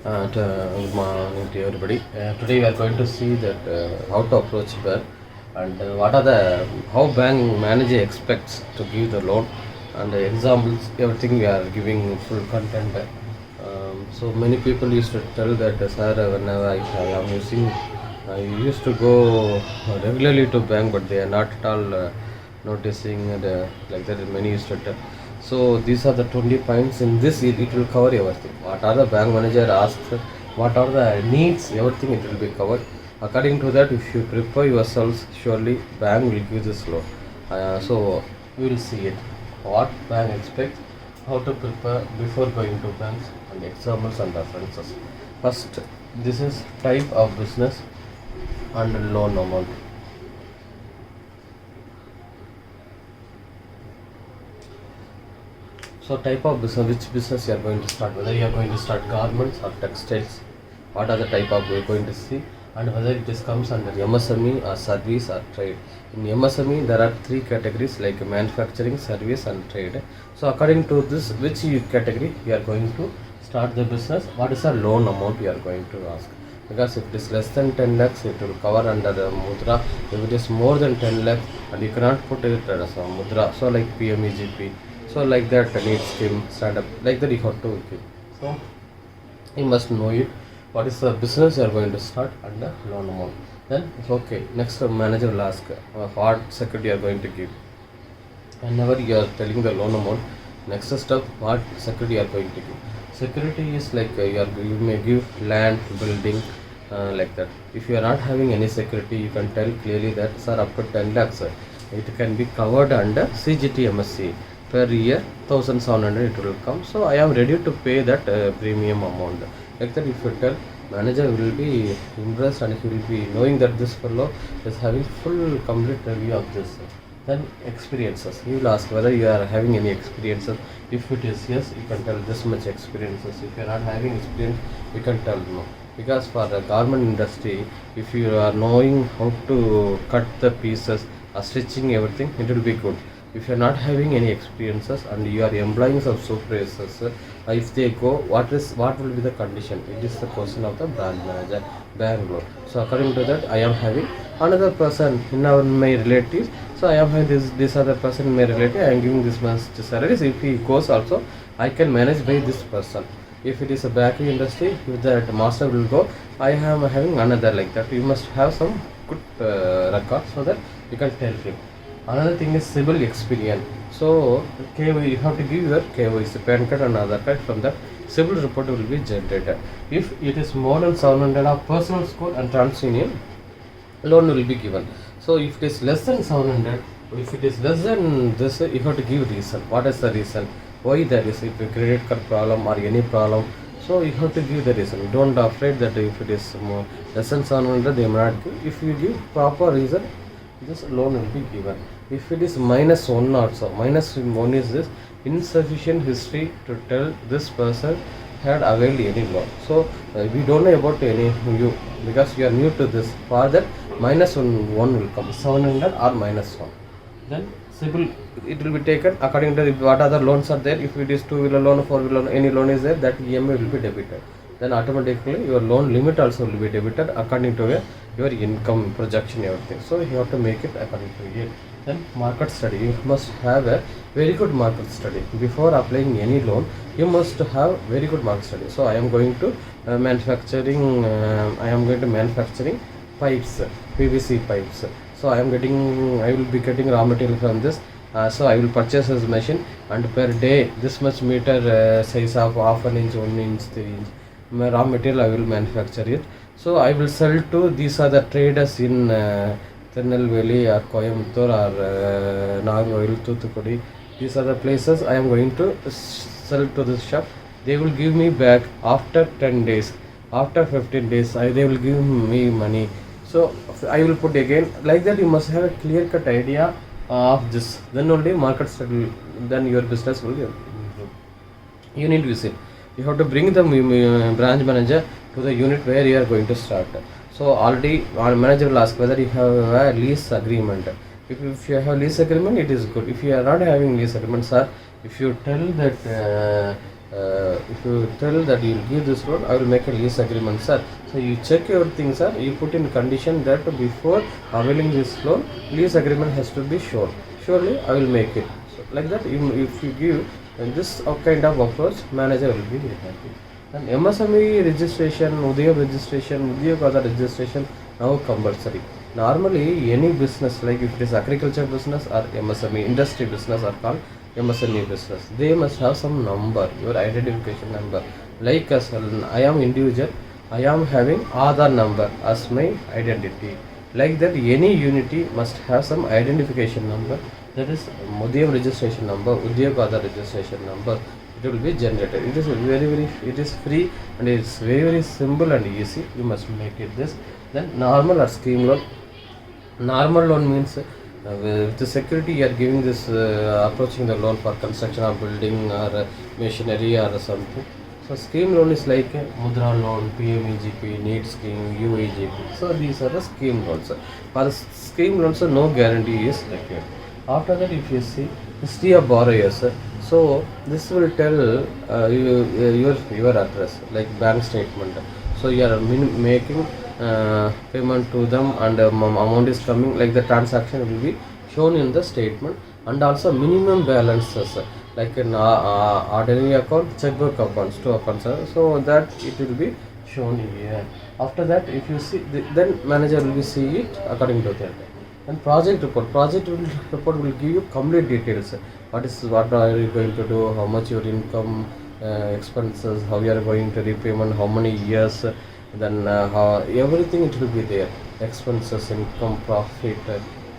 Good morning to everybody. Today we are going to see that how to approach bank and what are the how bank manager expects to give the loan and the examples. Everything we are giving full content. So many people used to tell that sir, whenever I am using, I used to go regularly to bank, but they are not at all noticing like that. Many used to tell. So these are the 20 points. In this, it will cover everything. What are the bank manager asks? What are the needs? Everything it will be covered. According to that, if you prepare yourselves, surely bank will give this loan. So we will see it. What bank expects, how to prepare before going to banks, and examples and references. First, this is type of business and loan amount. So type of business, which business you are going to start, whether you are going to start garments or textiles, what are the type of we are going to see, and whether it is comes under MSME or service or trade. In MSME there are three categories like manufacturing, service and trade. So according to this, which category you are going to start the business, what is the loan amount you are going to ask. Because if it is less than 10 lakhs, it will cover under the mudra. If it is more than 10 lakhs, and you cannot put it as a mudra, so like PMEGP. So like that need scheme, stand up, like that you have to keep. So you must know it. What is the business you are going to start and the loan amount. Then it's okay. Next manager will ask what security you are going to give. Whenever you are telling the loan amount, next step what security you are going to give. Security is like you may give land, building, like that. If you are not having any security, you can tell clearly that sir, up to 10 lakhs, it can be covered under CGT MSC. Per year 1700 it will come, so I am ready to pay that premium amount. Like that, if you tell, manager will be impressed and he will be knowing that this fellow is having full complete review of this. Then experiences, he will ask whether you are having any experiences. If it is yes, you can tell this much experiences. If you are not having experience, you can tell no. Because for the garment industry, if you are knowing how to cut the pieces or stitching everything, it will be good. If you are not having any experiences and you are employing some supervisors, if they go, what will be the condition? It is the question of the branch manager, Bangalore. So according to that, I am having another person in my relatives. So I am having this other person in my relative. I am giving this much salaries. If he goes also, I can manage by this person. If it is a bakery industry, if that master will go, I am having another like that. You must have some good record so that you can tell him. Another thing is civil experience. So KY, you have to give your KYC, PAN card and other card. From that, civil report will be generated. If it is more than 700 of personal score and TransUnion, loan will be given. So if it is less than 700, if it is less than this, you have to give reason. What is the reason? Why there is a credit card problem or any problem? So you have to give the reason. Don't afraid that if it is more less than 700, they may not give. If you give proper reason, this loan will be given. If it is -1 also, -1 is this insufficient history to tell this person had availed any loan. So we don't know about any you because you are new to this. For that, -1 will come, 700 or -1. Then civil, it will be taken according to what other loans are there. If it is 2-wheeler loan, 4-wheeler loan, any loan is there, that EMI will be debited. Then automatically your loan limit also will be debited according to your income projection, everything. So you have to make it according to it. Then market study, you must have a very good market study before applying any loan. You must have very good market study. So I am going to manufacturing pipes, PVC pipes. So I will be getting raw material from this. So I will purchase this machine, and per day this much meter size of half an inch, 1 inch, 3 inch raw material I will manufacture it. So I will sell to these are the traders in Tirunelveli or Coimbatore or Nagarkoil, Thoothukudi. These are the places I am going to sell to this shop. They will give me back after 10 days. After 15 days, they will give me money. So I will put again like that. You must have a clear cut idea of this. Then only market study. Then your business will improve. You need to visit. You have to bring the branch manager to the unit where you are going to start. So already our manager will ask whether you have a lease agreement. If you have lease agreement, it is good. If you are not having lease agreement, sir, if you tell that if you tell that you will give this loan, I will make a lease agreement, sir. So you check everything, sir. You put in condition that before availing this loan, lease agreement has to be shown. Surely I will make it. So like that, if you give this kind of approach, manager will be very happy. And MSME registration, Udyog registration, Udyog other registration now compulsory. Normally, any business, like if it is agriculture business or MSME industry business are called MSME business, they must have some number, your identification number. Like as I am individual, I am having Aadhaar number as my identity. Like that, any unity must have some identification number. That is Udyog registration number, Udyog Aadhaar registration number. It will be generated. It is it is free and it is very simple and easy. You must make it this. Then normal or scheme loan. Normal loan means with the security you are giving this approaching the loan for construction of building or machinery or something. So scheme loan is like Mudra loan, PMEGP, NEET scheme, UEGP. So these are the scheme loans. For the scheme loans, no guarantee is required. After that, if you see history of borrowers, so this will tell your address, like bank statement. So you are making payment to them and amount is coming, like the transaction will be shown in the statement, and also minimum balances like an ordinary account, checkbook accounts, two accounts, so that it will be shown here. After that, if you see, then manager will see it according to that. And project report will give you complete details. What are you going to do, how much your income, expenses, how you are going to repayment, how many years, then how everything it will be there, expenses, income, profit,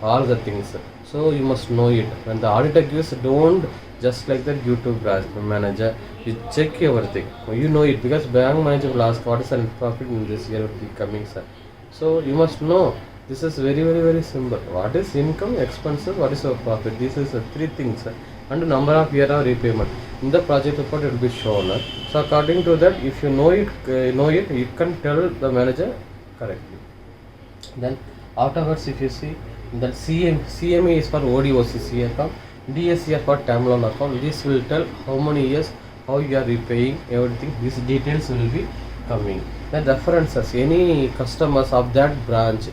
all the things. So you must know it. When the auditor gives, don't just like that give to branch manager. You check everything. You know it, because bank manager will ask what is the net profit in this year will be coming, sir. So you must know. This is very simple. What is income, expenses, what is your profit? This is three things, and number of year of repayment. In the project report it will be shown. So according to that, if you know it, you can tell the manager correctly. Then afterwards, if you see that CME is for ODOCC account, DSC for term loan account. This will tell how many years, how you are repaying, everything. These details will be coming. Then references, any customers of that branch.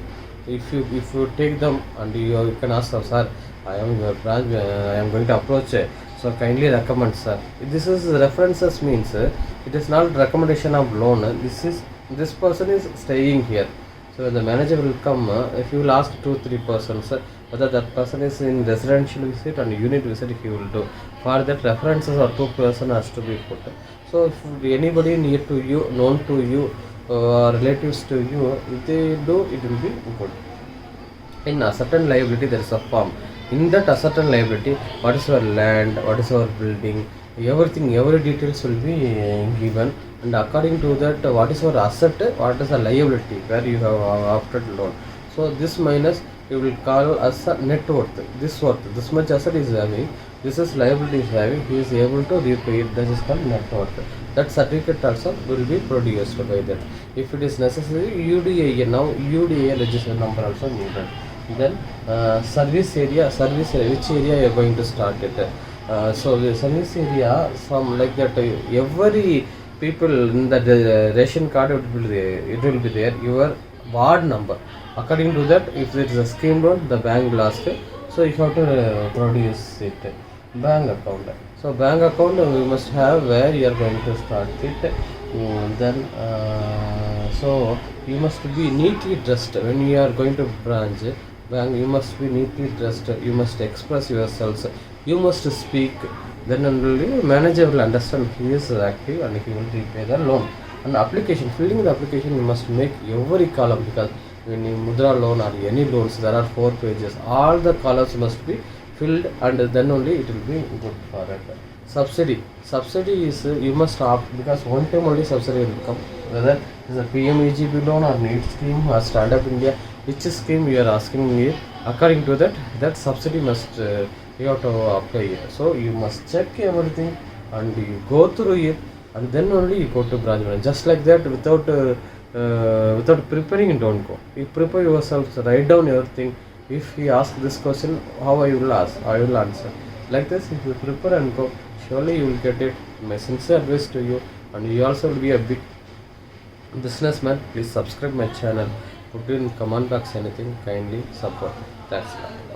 If you take them and you can ask them, sir, I am in your branch, I am going to approach, so kindly recommend, sir. This is references means it is not recommendation of loan. This person is staying here. So the manager will come. If you will ask 2-3 persons, whether that person is in residential visit and unit visit, he will do. For that, references or 2 person has to be put. So if anybody near to you, known to you, relatives to you, if they do, it will be good. In asset and liability, there is a form. In that asset and liability, what is your land, what is your building, everything, every details will be given, and according to that, what is your asset, what is the liability where you have opted loan. So this minus you will call as a net worth. This much asset is having, this is liability is having, he is able to repay it. That is called net worth. That certificate also will be produced by that. If it is necessary, UDA, now UDA registration number also needed. Then service area, which area you are going to start it. So the service area, some like that, every people in the ration card, it will be there, your ward number. According to that, if it is a scheme loan, the bank will ask, so you have to produce it. Bank account. So bank account we must have where you are going to start it. Then so you must be neatly dressed when you are going to branch bank. You must be neatly dressed. You must express yourselves. You must speak. Then only manager will understand he is active and he will repay the loan. And application, filling the application, you must make every column, because when you Mudra loan or any loans, there are 4 pages. All the columns must be filled, and then only it will be good for it. Subsidy is you must opt, because one time only subsidy will come. Whether it is a PMEGP loan or NEET scheme or Stand Up India, which scheme you are asking me, according to that subsidy must you have to apply. So you must check everything and you go through it, and then only you go to branch manager. Just like that, without preparing, don't go. You prepare yourself, write down everything. If he asks this question, how I will answer. Like this, if you prepare and go, surely you will get it. My sincere advice to you, and you also will be a big businessman. Please subscribe my channel. Put in comment box anything. Kindly support. That's all.